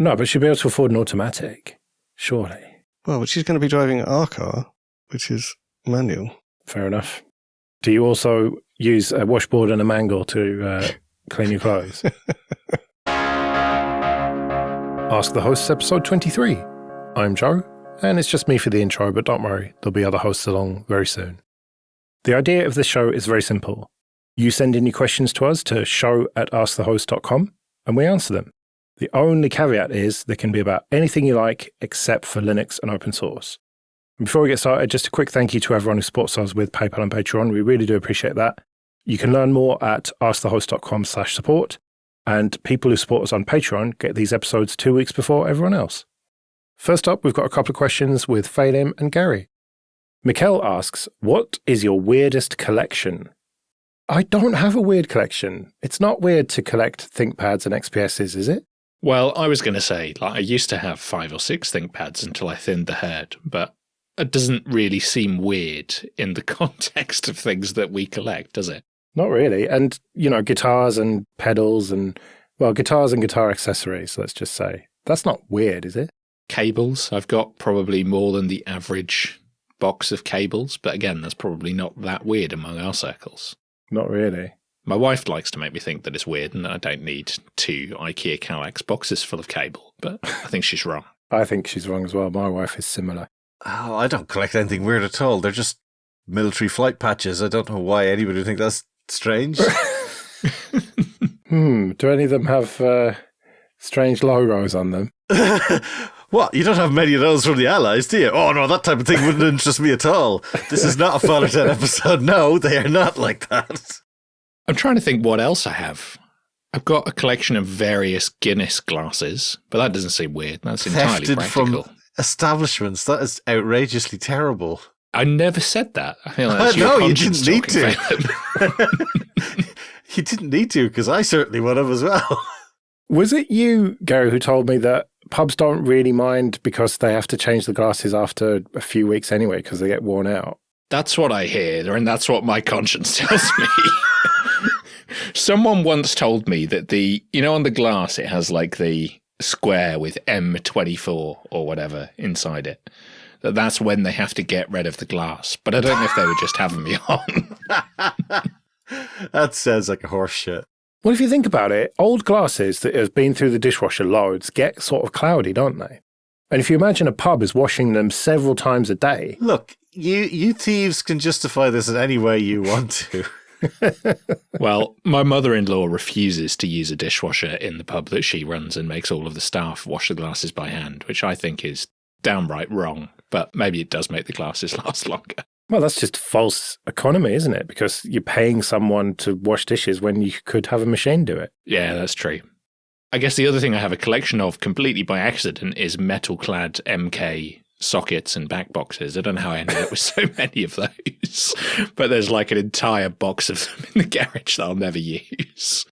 No, but she'll be able to afford an automatic, surely. Well, but she's going to be driving our car, which is manual. Fair enough. Do you also use a washboard and a mangle to clean your clothes? Ask the Hosts, episode 23. I'm Joe, and it's just me for the intro, but don't worry, there'll be other hosts along very soon. The idea of this show is very simple. You send in your questions to us to show@askthehost.com, and we answer them. The only caveat is they can be about anything you like except for Linux and open source. And before we get started, just a quick thank you to everyone who supports us with PayPal and Patreon. We really do appreciate that. You can learn more at askthehost.com/support, and people who support us on Patreon get these episodes 2 weeks before everyone else. First up, we've got a couple of questions with Félim and Gary. Mikkel asks, what is your weirdest collection? I don't have a weird collection. It's not weird to collect ThinkPads and XPSs, is it? Well, I was going to say, I used to have 5 or 6 ThinkPads until I thinned the herd, but it doesn't really seem weird in the context of things that we collect, does it? Not really. And, guitars and pedals and, guitars and guitar accessories, let's just say. That's not weird, is it? Cables. I've got probably more than the average box of cables, but again, that's probably not that weird among our circles. Not really. My wife likes to make me think that it's weird and that I don't need 2 IKEA Kallax boxes full of cable, but I think she's wrong. I think she's wrong as well. My wife is similar. Oh, I don't collect anything weird at all. They're just military flight patches. I don't know why anybody would think that's strange. Do any of them have strange logos on them? What? You don't have many of those from the Allies, do you? Oh, no, that type of thing wouldn't interest me at all. This is not a Father Ted episode. No, they are not like that. I'm trying to think what else I have. I've got a collection of various Guinness glasses, but that doesn't seem weird. That's entirely Thefted practical. From establishments. That is outrageously terrible. I never said that. I feel like that's no, your you didn't need talking, to. You didn't need to, because I certainly would have as well. Was it you, Gary, who told me that pubs don't really mind because they have to change the glasses after a few weeks anyway because they get worn out? That's what I hear, and that's what my conscience tells me. Someone once told me that on the glass it has like the square with M24 or whatever inside it. That's when they have to get rid of the glass. But I don't know if they were just having me on. That sounds like a horse shit. Well, if you think about it, old glasses that have been through the dishwasher loads get sort of cloudy, don't they? And if you imagine a pub is washing them several times a day... Look, you thieves can justify this in any way you want to. Well, my mother-in-law refuses to use a dishwasher in the pub that she runs and makes all of the staff wash the glasses by hand, which I think is downright wrong. But maybe it does make the glasses last longer. Well, that's just false economy, isn't it? Because you're paying someone to wash dishes when you could have a machine do it. Yeah, that's true. I guess the other thing I have a collection of completely by accident is metal-clad MK sockets and back boxes. I don't know how I ended up with so many of those, but there's like an entire box of them in the garage that I'll never use.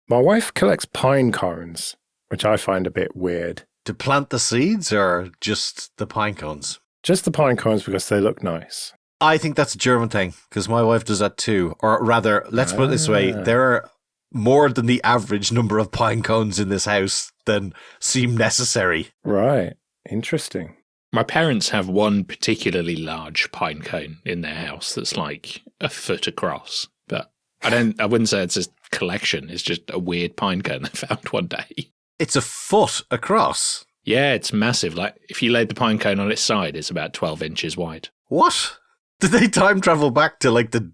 My wife collects pine cones, which I find a bit weird. To plant the seeds or just the pine cones? Just the pine cones because they look nice. I think that's a German thing, because my wife does that too. Or rather, let's put it this way, there are more than the average number of pine cones in this house than seem necessary. Right. Interesting. My parents have one particularly large pine cone in their house that's like a foot across. But I wouldn't say it's a collection. It's just a weird pine cone they found one day. It's a foot across? Yeah, it's massive. Like, if you laid the pine cone on its side, it's about 12 inches wide. What? Did they time travel back to like the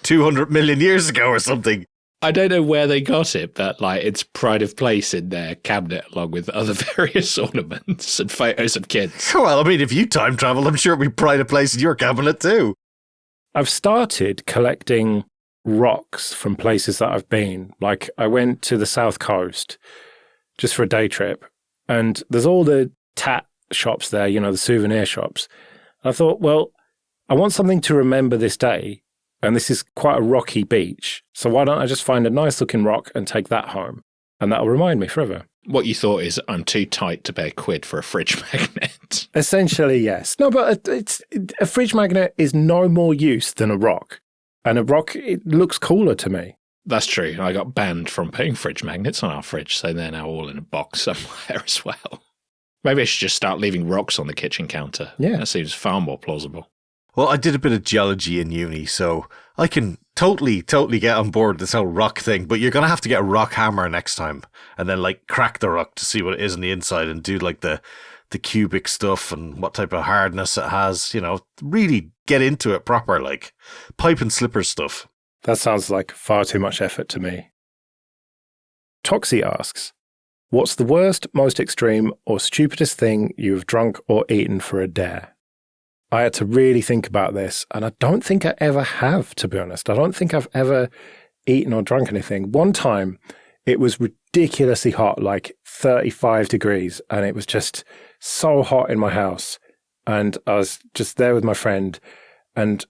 200 million years ago or something? I don't know where they got it, but like it's pride of place in their cabinet along with other various ornaments and photos of kids. Well, I mean, if you time travel, I'm sure it'll be pride of place in your cabinet too. I've started collecting rocks from places that I've been. Like I went to the South Coast just for a day trip, and there's all the tat shops there, the souvenir shops. And I thought, well, I want something to remember this day, and this is quite a rocky beach, so why don't I just find a nice-looking rock and take that home? And that'll remind me forever. What you thought is, I'm too tight to pay £1 for a fridge magnet. Essentially, yes. No, but a fridge magnet is no more use than a rock. And a rock, it looks cooler to me. That's true. I got banned from putting fridge magnets on our fridge, so they're now all in a box somewhere as well. Maybe I should just start leaving rocks on the kitchen counter. Yeah. That seems far more plausible. Well, I did a bit of geology in uni, so I can totally get on board this whole rock thing, but you're going to have to get a rock hammer next time and then like crack the rock to see what it is on the inside and do like the cubic stuff and what type of hardness it has, you know, really get into it proper, like pipe and slipper stuff. That sounds like far too much effort to me. Toxie asks, what's the worst, most extreme, or stupidest thing you've drunk or eaten for a dare? I had to really think about this, and I don't think I ever have, to be honest. I don't think I've ever eaten or drunk anything. One time, it was ridiculously hot, like 35 degrees, and it was just so hot in my house. And I was just there with my friend, and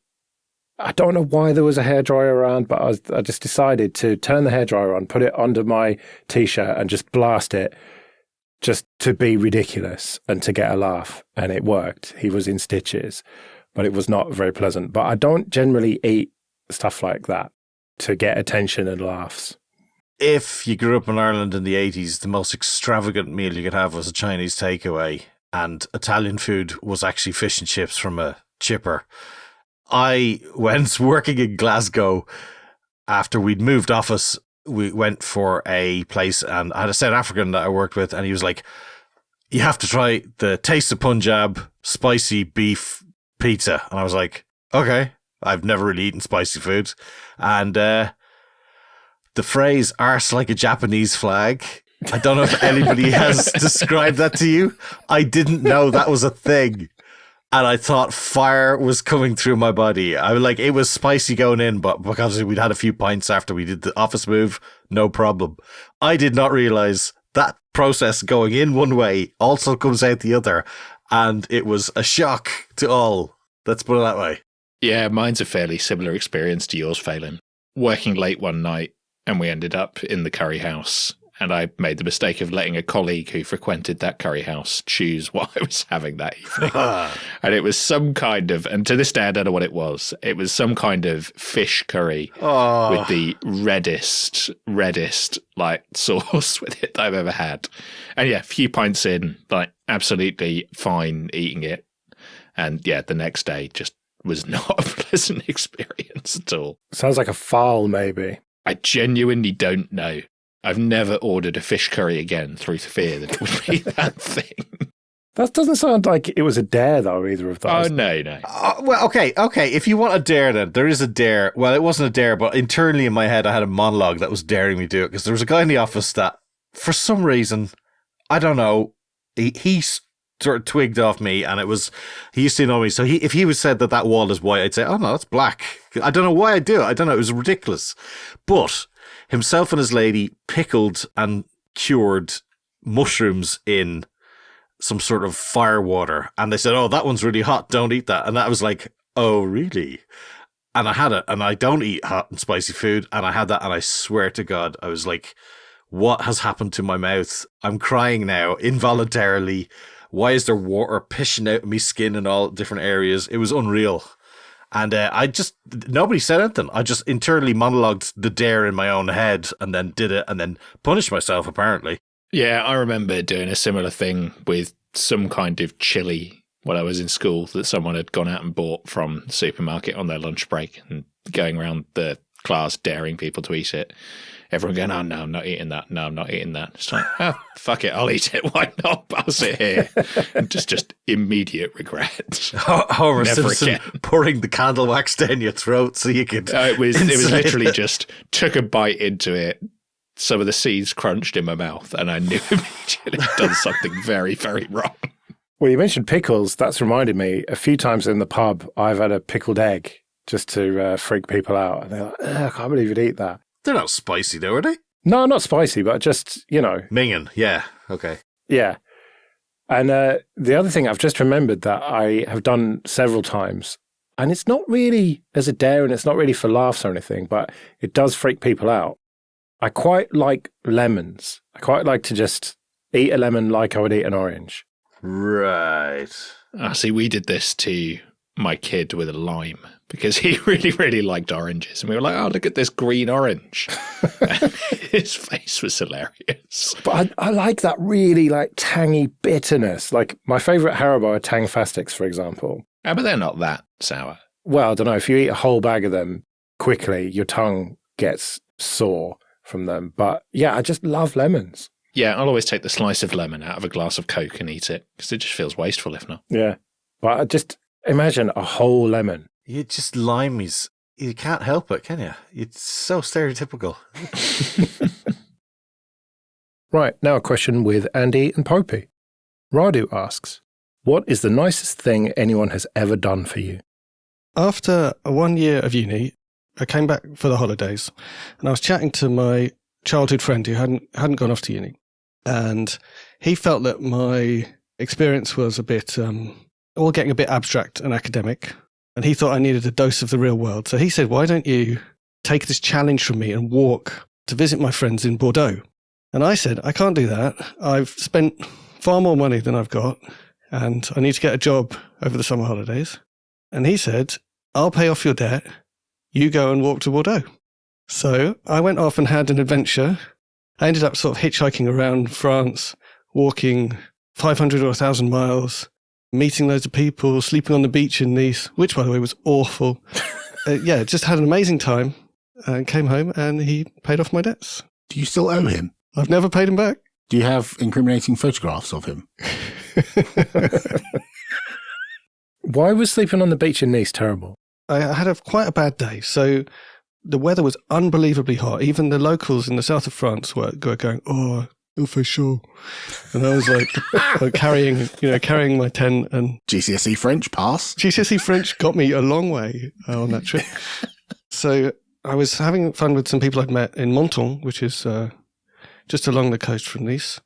I don't know why there was a hairdryer around, but I just decided to turn the hairdryer on, put it under my T-shirt, and just blast it, just to be ridiculous and to get a laugh. And it worked. He was in stitches, but it was not very pleasant. But I don't generally eat stuff like that to get attention and laughs. If you grew up in Ireland in the 80s, the most extravagant meal you could have was a Chinese takeaway, and Italian food was actually fish and chips from a chipper. I went working in Glasgow after we'd moved office. We went for a place and I had a South African that I worked with, and he was like, you have to try the Taste of Punjab spicy beef pizza. And I was like, okay, I've never really eaten spicy food. And the phrase arse like a Japanese flag, I don't know if anybody has described that to you. I didn't know that was a thing. And I thought fire was coming through my body. I was like, it was spicy going in, but because we'd had a few pints after we did the office move, no problem. I did not realize that process going in one way also comes out the other. And it was a shock to all. Let's put it that way. Yeah, mine's a fairly similar experience to yours, Félim. Working late one night, and we ended up in the curry house. And I made the mistake of letting a colleague who frequented that curry house choose what I was having that evening. And it was some kind of, and to this day I don't know what it was. It was some kind of fish curry with the reddest like sauce with it that I've ever had. And yeah, a few pints in, like absolutely fine eating it. And yeah, the next day just was not a pleasant experience at all. Sounds like a foul, maybe. I genuinely don't know. I've never ordered a fish curry again through fear that it would be that thing. That doesn't sound like it was a dare, though, either of those. Oh, no. Well, okay. If you want a dare, then there is a dare. Well, it wasn't a dare, but internally in my head, I had a monologue that was daring me to do it because there was a guy in the office that, for some reason, I don't know, he sort of twigged off me, and it was, he used to know me. So if he was said that wall is white, I'd say, oh no, that's black. I don't know why I do it. I don't know. It was ridiculous. But himself and his lady pickled and cured mushrooms in some sort of fire water. And they said, oh, that one's really hot. Don't eat that. And I was like, oh, really? And I had it, and I don't eat hot and spicy food. And I had that, and I swear to God, I was like, what has happened to my mouth? I'm crying now involuntarily. Why is there water pissing out of my skin in all different areas? It was unreal. And nobody said anything. I just internally monologued the dare in my own head and then did it and then punished myself, apparently. Yeah, I remember doing a similar thing with some kind of chili when I was in school that someone had gone out and bought from the supermarket on their lunch break and going around the class daring people to eat it. Everyone going, oh, no, I'm not eating that. No, I'm not eating that. It's like, oh, fuck it, I'll eat it. Why not? I'll sit here. And just immediate regret. Homer Simpson pouring the candle wax down your throat so you could. It was literally just took a bite into it. Some of the seeds crunched in my mouth, and I knew immediately I'd done something very, very wrong. Well, you mentioned pickles. That's reminded me, a few times in the pub, I've had a pickled egg just to freak people out. And they're like, I can't believe you'd eat that. They're not spicy, though, are they? No, not spicy, but just, Minging, yeah, okay. Yeah. And the other thing I've just remembered that I have done several times, and it's not really as a dare and it's not really for laughs or anything, but it does freak people out. I quite like lemons. I quite like to just eat a lemon like I would eat an orange. Right. See, we did this to my kid with a lime because he really, really liked oranges. And we were like, oh, look at this green orange. His face was hilarious. But I like that really like tangy bitterness. Like my favourite Haribo are Tang Fastics, for example. But they're not that sour. Well, I don't know. If you eat a whole bag of them quickly, your tongue gets sore from them. But yeah, I just love lemons. Yeah, I'll always take the slice of lemon out of a glass of Coke and eat it because it just feels wasteful if not. Yeah. But I just imagine a whole lemon. You just limeys. You can't help it, can you? It's so stereotypical. Right, now a question with Andy and Popey. Radu asks, what is the nicest thing anyone has ever done for you? After 1 year of uni, I came back for the holidays and I was chatting to my childhood friend who hadn't gone off to uni. And he felt that my experience was a bit, all getting a bit abstract and academic. And he thought I needed a dose of the real world. So he said, why don't you take this challenge from me and walk to visit my friends in Bordeaux? And I said, I can't do that. I've spent far more money than I've got and I need to get a job over the summer holidays. And he said, I'll pay off your debt. You go and walk to Bordeaux. So I went off and had an adventure. I ended up sort of hitchhiking around France, walking 500 or 1,000 miles, meeting loads of people, sleeping on the beach in Nice, which, by the way, was awful. Just had an amazing time and came home and he paid off my debts. Do you still owe him? I've never paid him back. Do you have incriminating photographs of him? Why was sleeping on the beach in Nice terrible? I had quite a bad day. So the weather was unbelievably hot. Even the locals in the south of France were going, oh, il fait chaud. And I was like carrying my tent and... GCSE French, pass. GCSE French got me a long way on that trip. So I was having fun with some people I'd met in Menton, which is just along the coast from Nice.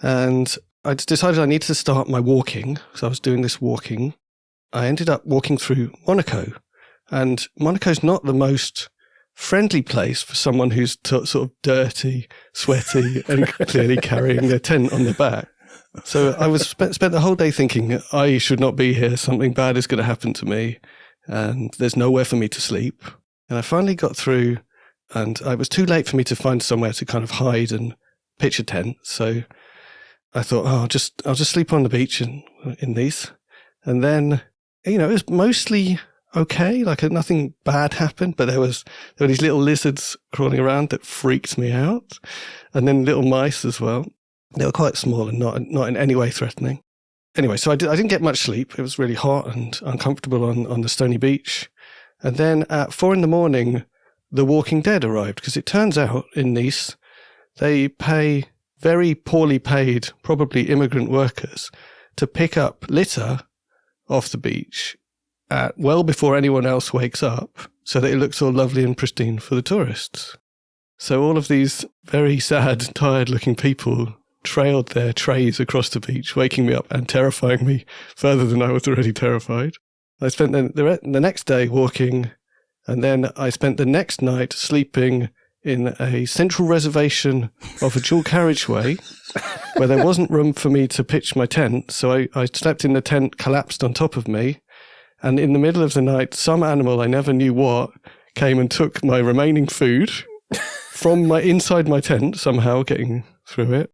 And I decided I needed to start my walking. So I was doing this walking. I ended up walking through Monaco. And Monaco's not the most friendly place for someone who's sort of dirty, sweaty, and clearly carrying their tent on their back. So I was spent the whole day thinking, I should not be here. Something bad is going to happen to me. And therethere's nowhere for me to sleep. And I finally got through, and it was too late for me to find somewhere to kind of hide and pitch a tent. So I thought, I'll just sleep on the beach in Nice. And then, it was mostly okay. Like nothing bad happened, but there were these little lizards crawling around that freaked me out. And then little mice as well. They were quite small and not in any way threatening. Anyway, so I didn't get much sleep. It was really hot and uncomfortable on the stony beach. And then at 4 a.m, The Walking Dead arrived, because it turns out in Nice, they pay very poorly paid, probably immigrant workers, to pick up litter off the beach at well before anyone else wakes up, so that it looks all lovely and pristine for the tourists. So all of these very sad, tired-looking people trailed their trays across the beach, waking me up and terrifying me further than I was already terrified. I spent the next day walking, and then I spent the next night sleeping in a central reservation of a dual carriageway where there wasn't room for me to pitch my tent. So I slept in the tent, collapsed on top of me. And in the middle of the night, some animal, I never knew what, came and took my remaining food from inside my tent, somehow getting through it.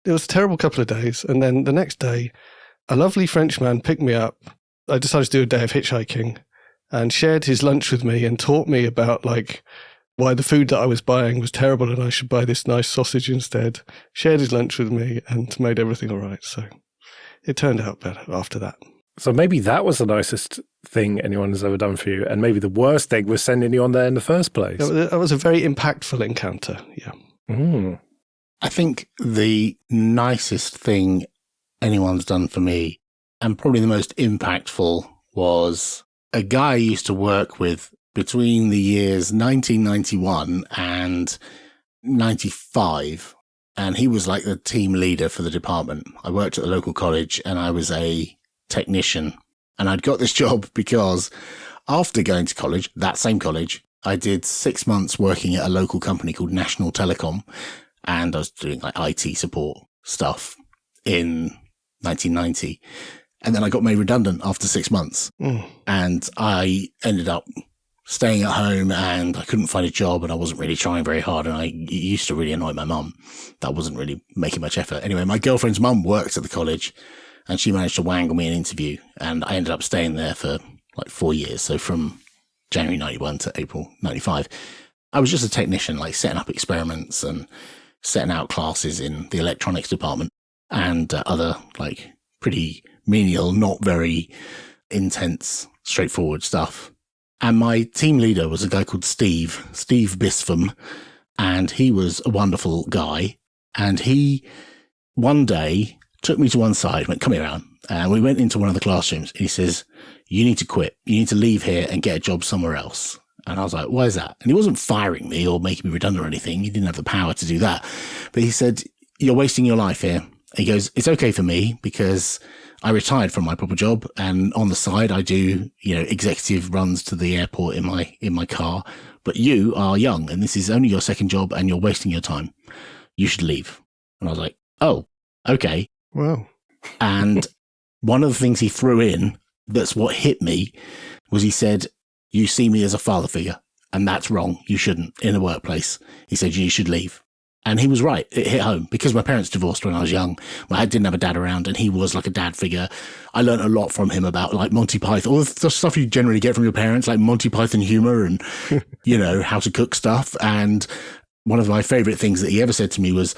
It was a terrible couple of days. And then the next day, a lovely Frenchman picked me up. I decided to do a day of hitchhiking and shared his lunch with me and taught me about why the food that I was buying was terrible and I should buy this nice sausage instead. Shared his lunch with me and made everything all right. So it turned out better after that. So maybe that was the nicest thing anyone has ever done for you, and maybe the worst thing was sending you on there in the first place. That was a very impactful encounter, yeah. Mm. I think the nicest thing anyone's done for me, and probably the most impactful, was a guy I used to work with between the years 1991 and 95. And he was like the team leader for the department. I worked at the local college and I was a technician. And I'd got this job because after going to college, that same college, I did 6 months working at a local company called National Telecom. And I was doing IT support stuff in 1990. And then I got made redundant after 6 months. And I ended up staying at home and I couldn't find a job and I wasn't really trying very hard. And it used to really annoy my mum. That wasn't really making much effort. Anyway, my girlfriend's mum worked at the college and she managed to wangle me an interview. And I ended up staying there for like 4 years. So from January 91 to April 95, I was just a technician, like setting up experiments and setting out classes in the electronics department and other like pretty menial, not very intense, straightforward stuff. And my team leader was a guy called Steve Bispham, and he was a wonderful guy. And he one day took me to one side, went, come here, Alan. And we went into one of the classrooms and he says, you need to quit. You need to leave here and get a job somewhere else. And I was like, why is that? And he wasn't firing me or making me redundant or anything. He didn't have the power to do that. But he said, you're wasting your life here. He goes, it's okay for me because I retired from my proper job and on the side I do, executive runs to the airport in my car. But you are young and this is only your second job and you're wasting your time. You should leave. And I was like, oh, okay. Wow. And one of the things he threw in, that's what hit me, was he said, you see me as a father figure and that's wrong. You shouldn't in the workplace. He said, you should leave. And he was right. It hit home because my parents divorced when I was young. My dad didn't have a dad around and he was like a dad figure. I learned a lot from him about like Monty Python, all the stuff you generally get from your parents, like Monty Python humor and, how to cook stuff. And one of my favorite things that he ever said to me was,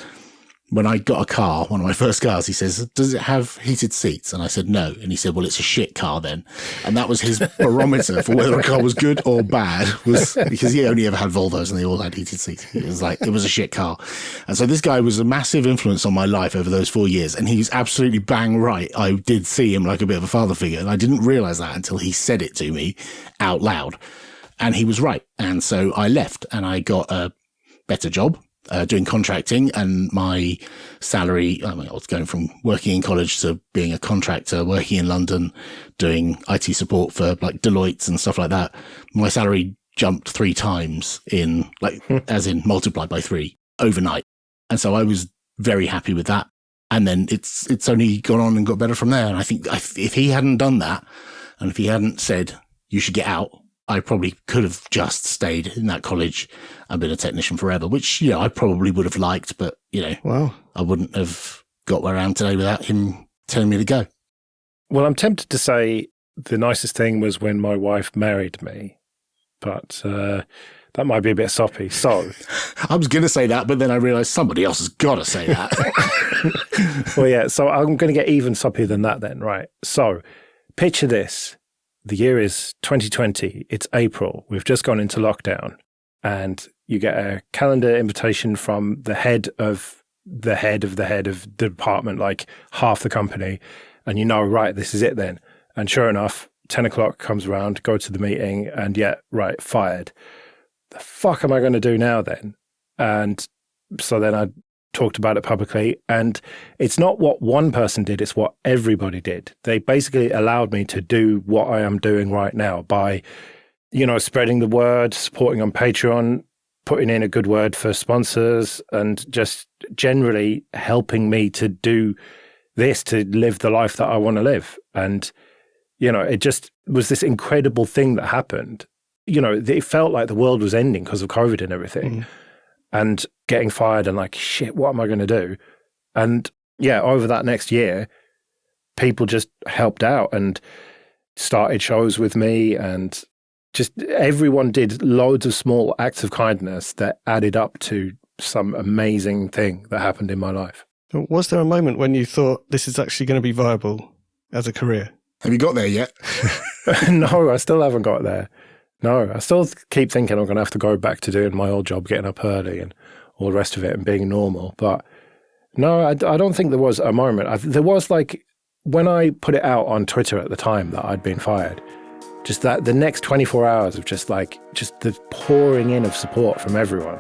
when I got a car, one of my first cars, he says, does it have heated seats? And I said, no. And he said, well, it's a shit car then. And that was his barometer for whether a car was good or bad, was because he only ever had Volvos and they all had heated seats. It was like, it was a shit car. And so this guy was a massive influence on my life over those 4 years. And he's absolutely bang right. I did see him like a bit of a father figure. And I didn't realize that until he said it to me out loud. And he was right. And so I left and I got a better job. Doing contracting, and my salary, I was going from working in college to being a contractor, working in London, doing IT support for like Deloitte and stuff like that. My salary jumped 3 times as in multiplied by 3 overnight. And so I was very happy with that. And then it's only gone on and got better from there. And I think if he hadn't done that, and if he hadn't said, you should get out, I probably could have just stayed in that college and been a technician forever, which, I probably would have liked, but, wow. I wouldn't have got where I am today without him telling me to go. Well, I'm tempted to say the nicest thing was when my wife married me, but that might be a bit soppy. So I was going to say that, but then I realised somebody else has got to say that. Well, yeah, so I'm going to get even soppier than that then, right? So picture this. The year is 2020. It's April. We've just gone into lockdown and you get a calendar invitation from the head of the department, like half the company. And right, this is it then. And sure enough, 10 o'clock comes around, go to the meeting and right, fired. The fuck am I going to do now then? And so then I talked about it publicly, and it's not what one person did, it's what everybody did. They basically allowed me to do what I am doing right now by, spreading the word, supporting on Patreon, putting in a good word for sponsors, and just generally helping me to do this, to live the life that I want to live. And, it just was this incredible thing that happened. It felt like the world was ending because of COVID and everything. And getting fired and like, shit, what am I going to do? And over that next year, people just helped out and started shows with me, and just everyone did loads of small acts of kindness that added up to some amazing thing that happened in my life. Was there a moment when you thought this is actually going to be viable as a career? Have you got there yet? No, I still haven't got there. No, I still keep thinking I'm going to have to go back to doing my old job, getting up early and all the rest of it and being normal. But no, I don't think there was a moment. There was like when I put it out on Twitter at the time that I'd been fired, just that the next 24 hours of just the pouring in of support from everyone.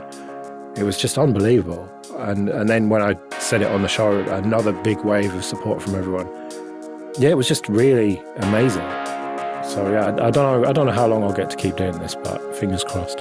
It was just unbelievable. And then when I said it on the show, another big wave of support from everyone. Yeah, it was just really amazing. So yeah, I don't know how long I'll get to keep doing this, but fingers crossed.